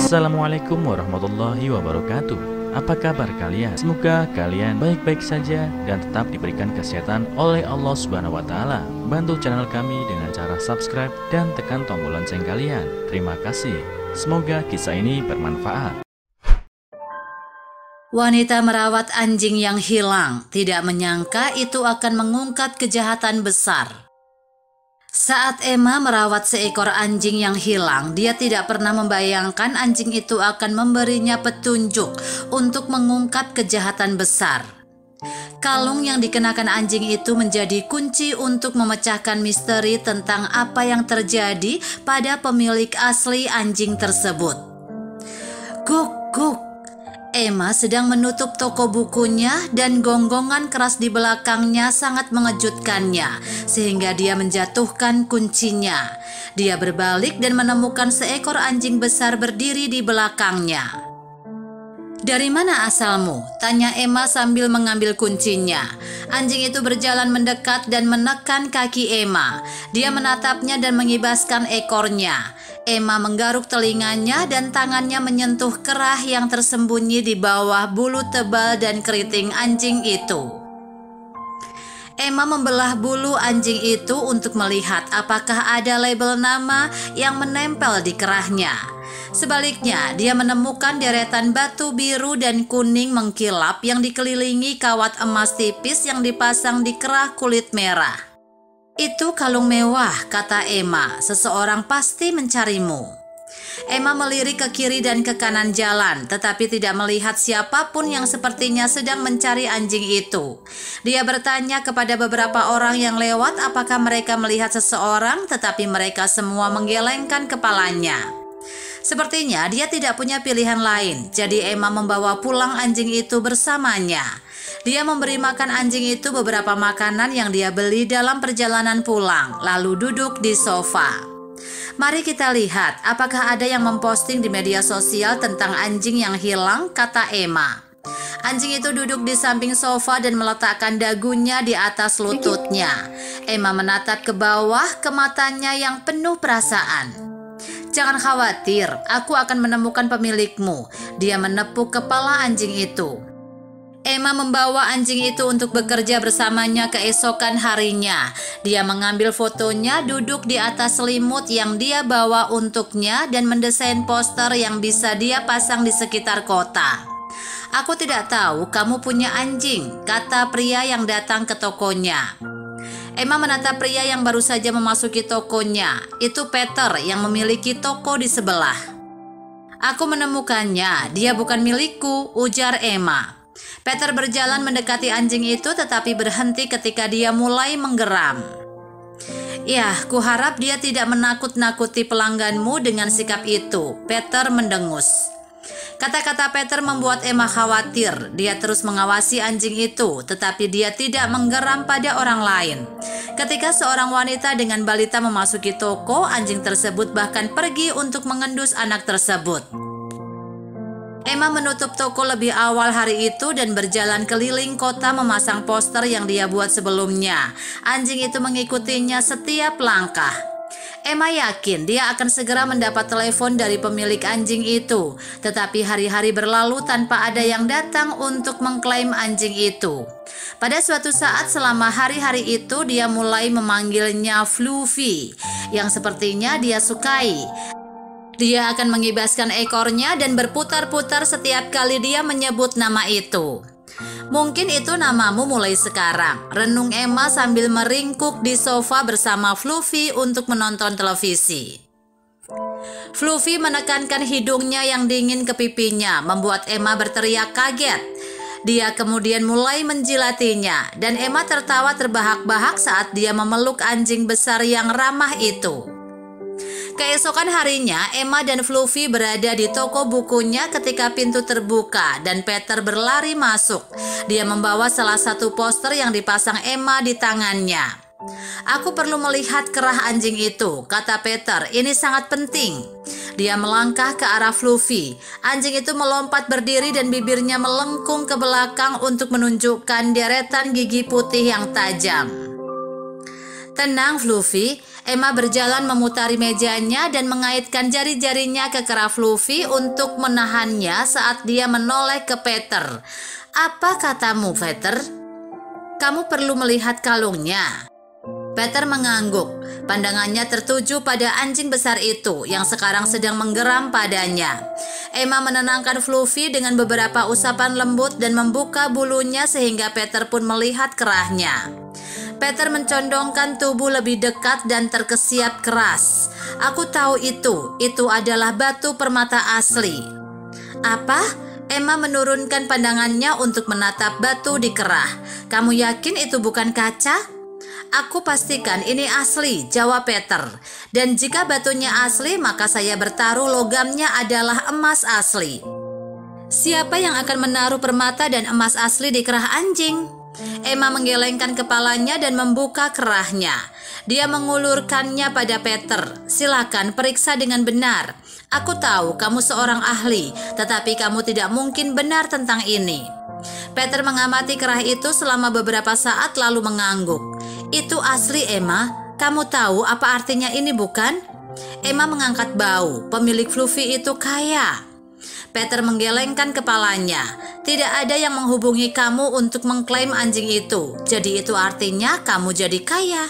Assalamualaikum warahmatullahi wabarakatuh. Apa kabar kalian? Semoga kalian baik-baik saja dan tetap diberikan kesehatan oleh Allah Subhanahu wa Ta'ala. Bantu channel kami dengan cara subscribe dan tekan tombol lonceng kalian. Terima kasih. Semoga kisah ini bermanfaat. Wanita merawat anjing yang hilang, tidak menyangka itu akan mengungkap kejahatan besar. Saat Emma merawat seekor anjing yang hilang, dia tidak pernah membayangkan anjing itu akan memberinya petunjuk untuk mengungkap kejahatan besar. Kalung yang dikenakan anjing itu menjadi kunci untuk memecahkan misteri tentang apa yang terjadi pada pemilik asli anjing tersebut. Guk, guk. Emma sedang menutup toko bukunya dan gonggongan keras di belakangnya sangat mengejutkannya sehingga dia menjatuhkan kuncinya. Dia berbalik dan menemukan seekor anjing besar berdiri di belakangnya. "Dari mana asalmu?" tanya Emma sambil mengambil kuncinya. Anjing itu berjalan mendekat dan menekan kaki Emma. Dia menatapnya dan mengibaskan ekornya. Emma menggaruk telinganya dan tangannya menyentuh kerah yang tersembunyi di bawah bulu tebal dan keriting anjing itu. Emma membelah bulu anjing itu untuk melihat apakah ada label nama yang menempel di kerahnya. Sebaliknya, dia menemukan deretan batu biru dan kuning mengkilap yang dikelilingi kawat emas tipis yang dipasang di kerah kulit merah. "Itu kalung mewah," kata Emma. "Seseorang pasti mencarimu." Emma melirik ke kiri dan ke kanan jalan, tetapi tidak melihat siapapun yang sepertinya sedang mencari anjing itu. Dia bertanya kepada beberapa orang yang lewat apakah mereka melihat seseorang, tetapi mereka semua menggelengkan kepalanya. Sepertinya dia tidak punya pilihan lain, jadi Emma membawa pulang anjing itu bersamanya. Dia memberi makan anjing itu beberapa makanan yang dia beli dalam perjalanan pulang, lalu duduk di sofa. "Mari kita lihat apakah ada yang memposting di media sosial tentang anjing yang hilang," kata Emma. Anjing itu duduk di samping sofa dan meletakkan dagunya di atas lututnya. Emma menatap ke bawah ke matanya yang penuh perasaan. "Jangan khawatir, aku akan menemukan pemilikmu." Dia menepuk kepala anjing itu. Emma membawa anjing itu untuk bekerja bersamanya keesokan harinya. Dia mengambil fotonya duduk di atas selimut yang dia bawa untuknya dan mendesain poster yang bisa dia pasang di sekitar kota. "Aku tidak tahu kamu punya anjing," kata pria yang datang ke tokonya. Emma menatap pria yang baru saja memasuki tokonya. Itu Peter yang memiliki toko di sebelah. "Aku menemukannya, dia bukan milikku," ujar Emma. Peter berjalan mendekati anjing itu tetapi berhenti ketika dia mulai menggeram. "Ya, kuharap dia tidak menakut-nakuti pelangganmu dengan sikap itu," Peter mendengus. Kata-kata Peter membuat Emma khawatir. Dia terus mengawasi anjing itu, tetapi dia tidak menggeram pada orang lain. Ketika seorang wanita dengan balita memasuki toko, anjing tersebut bahkan pergi untuk mengendus anak tersebut. Emma menutup toko lebih awal hari itu dan berjalan keliling kota memasang poster yang dia buat sebelumnya. Anjing itu mengikutinya setiap langkah. Emma yakin dia akan segera mendapat telepon dari pemilik anjing itu, tetapi hari-hari berlalu tanpa ada yang datang untuk mengklaim anjing itu. Pada suatu saat selama hari-hari itu dia mulai memanggilnya Fluffy, yang sepertinya dia sukai. Dia akan mengibaskan ekornya dan berputar-putar setiap kali dia menyebut nama itu. "Mungkin itu namamu mulai sekarang," renung Emma sambil meringkuk di sofa bersama Fluffy untuk menonton televisi. Fluffy menekankan hidungnya yang dingin ke pipinya, membuat Emma berteriak kaget. Dia kemudian mulai menjilatinya, dan Emma tertawa terbahak-bahak saat dia memeluk anjing besar yang ramah itu. Keesokan harinya, Emma dan Fluffy berada di toko bukunya ketika pintu terbuka dan Peter berlari masuk. Dia membawa salah satu poster yang dipasang Emma di tangannya. "Aku perlu melihat kerah anjing itu," kata Peter. "Ini sangat penting." Dia melangkah ke arah Fluffy. Anjing itu melompat berdiri dan bibirnya melengkung ke belakang untuk menunjukkan deretan gigi putih yang tajam. "Tenang, Fluffy," Emma berjalan memutari mejanya dan mengaitkan jari-jarinya ke kerah Fluffy untuk menahannya saat dia menoleh ke Peter. "Apa katamu, Peter? Kamu perlu melihat kalungnya." Peter mengangguk. Pandangannya tertuju pada anjing besar itu yang sekarang sedang menggeram padanya. Emma menenangkan Fluffy dengan beberapa usapan lembut dan membuka bulunya sehingga Peter pun melihat kerahnya. Peter mencondongkan tubuh lebih dekat dan terkesiap keras. "Aku tahu itu adalah batu permata asli." "Apa?" Emma menurunkan pandangannya untuk menatap batu di kerah. "Kamu yakin itu bukan kaca?" "Aku pastikan ini asli," jawab Peter. "Dan jika batunya asli, maka saya bertaruh logamnya adalah emas asli." "Siapa yang akan menaruh permata dan emas asli di kerah anjing?" Emma menggelengkan kepalanya dan membuka kerahnya. Dia mengulurkannya pada Peter. "Silakan periksa dengan benar. Aku tahu kamu seorang ahli, tetapi kamu tidak mungkin benar tentang ini." Peter mengamati kerah itu selama beberapa saat lalu mengangguk. "Itu asli, Emma. Kamu tahu apa artinya ini, bukan?" Emma mengangkat bau. Pemilik Fluffy itu kaya. Peter menggelengkan kepalanya. "Tidak ada yang menghubungi kamu untuk mengklaim anjing itu. Jadi itu artinya kamu jadi kaya."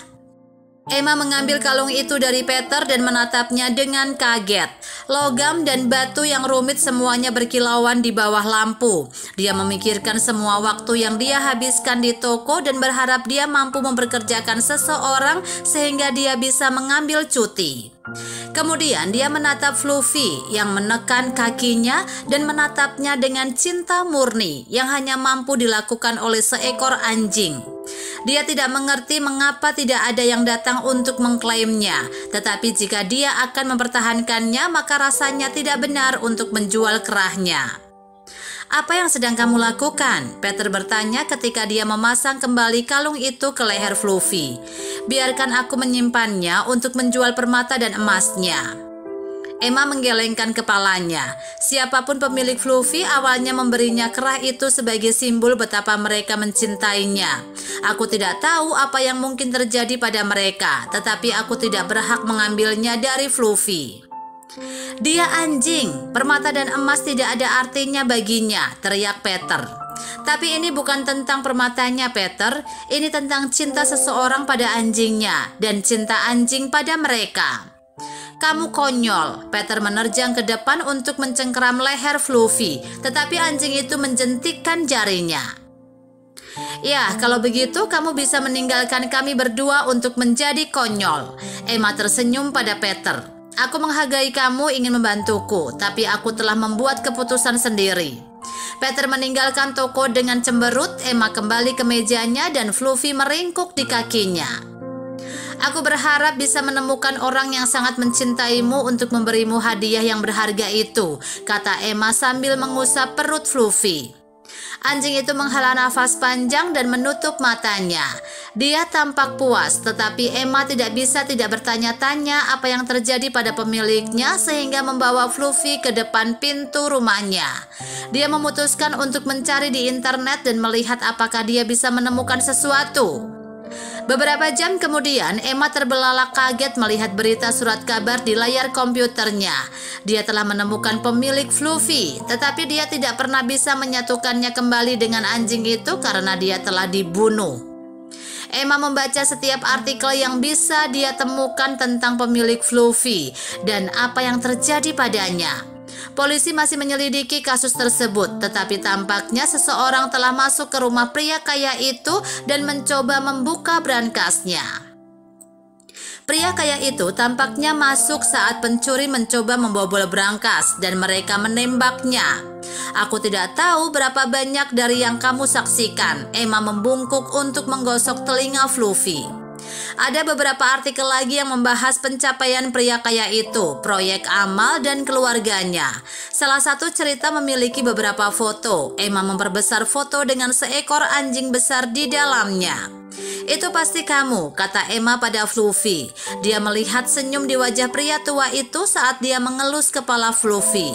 Emma mengambil kalung itu dari Peter dan menatapnya dengan kaget. Logam dan batu yang rumit semuanya berkilauan di bawah lampu. Dia memikirkan semua waktu yang dia habiskan di toko dan berharap dia mampu mempekerjakan seseorang sehingga dia bisa mengambil cuti. Kemudian dia menatap Fluffy yang menekan kakinya dan menatapnya dengan cinta murni yang hanya mampu dilakukan oleh seekor anjing. Dia tidak mengerti mengapa tidak ada yang datang untuk mengklaimnya, tetapi jika dia akan mempertahankannya, maka rasanya tidak benar untuk menjual kerahnya. "Apa yang sedang kamu lakukan?" Peter bertanya ketika dia memasang kembali kalung itu ke leher Fluffy. "Biarkan aku menyimpannya untuk menjual permata dan emasnya." Emma menggelengkan kepalanya. Siapapun pemilik Fluffy awalnya memberinya kerah itu sebagai simbol betapa mereka mencintainya. "Aku tidak tahu apa yang mungkin terjadi pada mereka, tetapi aku tidak berhak mengambilnya dari Fluffy." "Dia anjing, permata dan emas tidak ada artinya baginya," teriak Peter. "Tapi ini bukan tentang permatanya, Peter. Ini tentang cinta seseorang pada anjingnya dan cinta anjing pada mereka." "Kamu konyol." Peter menerjang ke depan untuk mencengkeram leher Fluffy, tetapi anjing itu menjentikkan jarinya. "Ya, kalau begitu kamu bisa meninggalkan kami berdua untuk menjadi konyol." Emma tersenyum pada Peter. "Aku menghargai kamu ingin membantuku, tapi aku telah membuat keputusan sendiri." Peter meninggalkan toko dengan cemberut. Emma kembali ke mejanya dan Fluffy meringkuk di kakinya. "Aku berharap bisa menemukan orang yang sangat mencintaimu untuk memberimu hadiah yang berharga itu," kata Emma sambil mengusap perut Fluffy. Anjing itu menghela nafas panjang dan menutup matanya. Dia tampak puas, tetapi Emma tidak bisa tidak bertanya-tanya apa yang terjadi pada pemiliknya sehingga membawa Fluffy ke depan pintu rumahnya. Dia memutuskan untuk mencari di internet dan melihat apakah dia bisa menemukan sesuatu. Beberapa jam kemudian, Emma terbelalak kaget melihat berita surat kabar di layar komputernya. Dia telah menemukan pemilik Fluffy, tetapi dia tidak pernah bisa menyatukannya kembali dengan anjing itu karena dia telah dibunuh. Emma membaca setiap artikel yang bisa dia temukan tentang pemilik Fluffy dan apa yang terjadi padanya. Polisi masih menyelidiki kasus tersebut, tetapi tampaknya seseorang telah masuk ke rumah pria kaya itu dan mencoba membuka brankasnya. Pria kaya itu tampaknya masuk saat pencuri mencoba membobol brankas dan mereka menembaknya. "Aku tidak tahu berapa banyak dari yang kamu saksikan." Emma membungkuk untuk menggosok telinga Fluffy. Ada beberapa artikel lagi yang membahas pencapaian pria kaya itu, proyek amal, dan keluarganya. Salah satu cerita memiliki beberapa foto. Emma memperbesar foto dengan seekor anjing besar di dalamnya. "Itu pasti kamu," kata Emma pada Fluffy. Dia melihat senyum di wajah pria tua itu saat dia mengelus kepala Fluffy.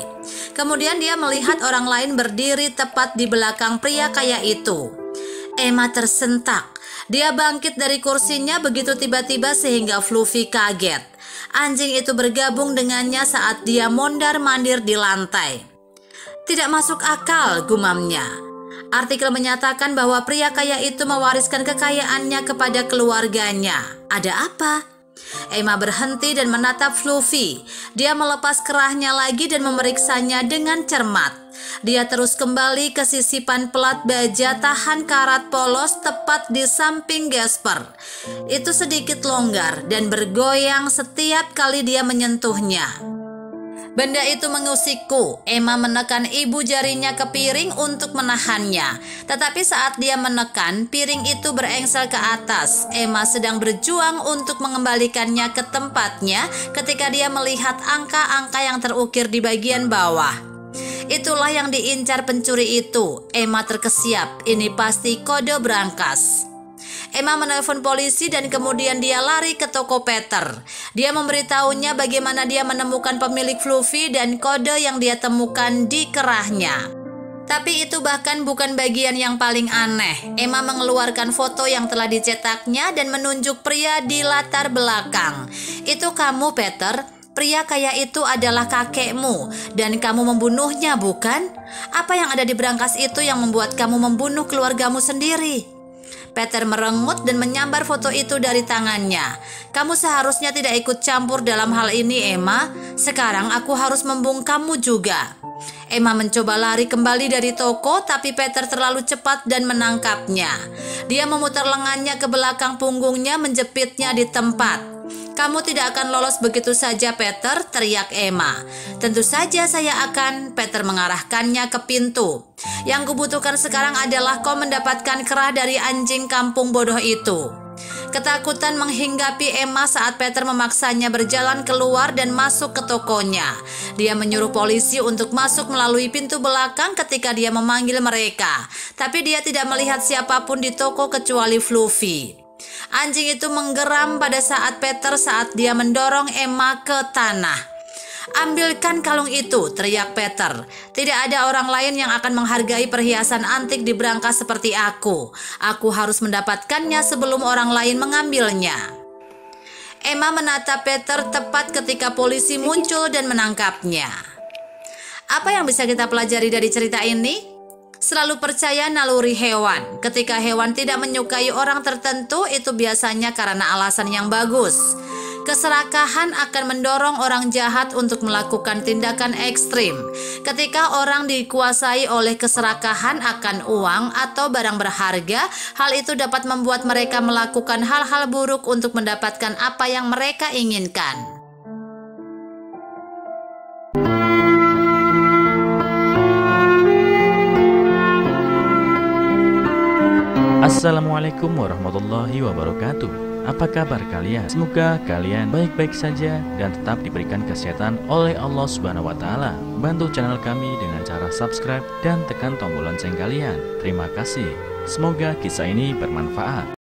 Kemudian dia melihat orang lain berdiri tepat di belakang pria kaya itu. Emma tersentak. Dia bangkit dari kursinya begitu tiba-tiba sehingga Fluffy kaget. Anjing itu bergabung dengannya saat dia mondar-mandir di lantai. Tidak masuk akal, gumamnya. Artikel menyatakan bahwa pria kaya itu mewariskan kekayaannya kepada keluarganya. Ada apa? Emma berhenti dan menatap Fluffy. Dia melepas kerahnya lagi dan memeriksanya dengan cermat. Dia terus kembali ke sisipan pelat baja tahan karat polos tepat di samping Gasper. Itu sedikit longgar dan bergoyang setiap kali dia menyentuhnya. Benda itu mengusikku. Emma menekan ibu jarinya ke piring untuk menahannya. Tetapi saat dia menekan, piring itu berengsel ke atas. Emma sedang berjuang untuk mengembalikannya ke tempatnya ketika dia melihat angka-angka yang terukir di bagian bawah. Itulah yang diincar pencuri itu. Emma terkesiap. Ini pasti kode berangkas. Emma menelpon polisi dan kemudian dia lari ke toko Peter. Dia memberitahunya bagaimana dia menemukan pemilik Fluffy dan kode yang dia temukan di kerahnya. Tapi itu bahkan bukan bagian yang paling aneh. Emma mengeluarkan foto yang telah dicetaknya dan menunjuk pria di latar belakang. Itu kamu, Peter. Pria kaya itu adalah kakekmu dan kamu membunuhnya, bukan? Apa yang ada di berangkas itu yang membuat kamu membunuh keluargamu sendiri? Peter merengut dan menyambar foto itu dari tangannya. Kamu seharusnya tidak ikut campur dalam hal ini, Emma. Sekarang aku harus membungkammu juga. Emma mencoba lari kembali dari toko, tapi Peter terlalu cepat dan menangkapnya. Dia memutar lengannya ke belakang punggungnya, menjepitnya di tempat. Kamu tidak akan lolos begitu saja, Peter, teriak Emma. Tentu saja saya akan. Peter mengarahkannya ke pintu. Yang kubutuhkan sekarang adalah kau mendapatkan kerah dari anjing kampung bodoh itu. Ketakutan menghinggapi Emma saat Peter memaksanya berjalan keluar dan masuk ke tokonya. Dia menyuruh polisi untuk masuk melalui pintu belakang ketika dia memanggil mereka. Tapi dia tidak melihat siapapun di toko kecuali Fluffy. Anjing itu menggeram pada saat dia mendorong Emma ke tanah. Ambilkan kalung itu, teriak Peter. Tidak ada orang lain yang akan menghargai perhiasan antik di berangkas seperti aku. Aku harus mendapatkannya sebelum orang lain mengambilnya. Emma menatap Peter tepat ketika polisi muncul dan menangkapnya. Apa yang bisa kita pelajari dari cerita ini? Selalu percaya naluri hewan. Ketika hewan tidak menyukai orang tertentu, itu biasanya karena alasan yang bagus. Keserakahan akan mendorong orang jahat untuk melakukan tindakan ekstrim. Ketika orang dikuasai oleh keserakahan akan uang atau barang berharga, hal itu dapat membuat mereka melakukan hal-hal buruk untuk mendapatkan apa yang mereka inginkan. Assalamualaikum warahmatullahi wabarakatuh. Apa kabar kalian? Semoga kalian baik-baik saja dan tetap diberikan kesehatan oleh Allah Subhanahu wa taala. Bantu channel kami dengan cara subscribe dan tekan tombol lonceng kalian. Terima kasih. Semoga kisah ini bermanfaat.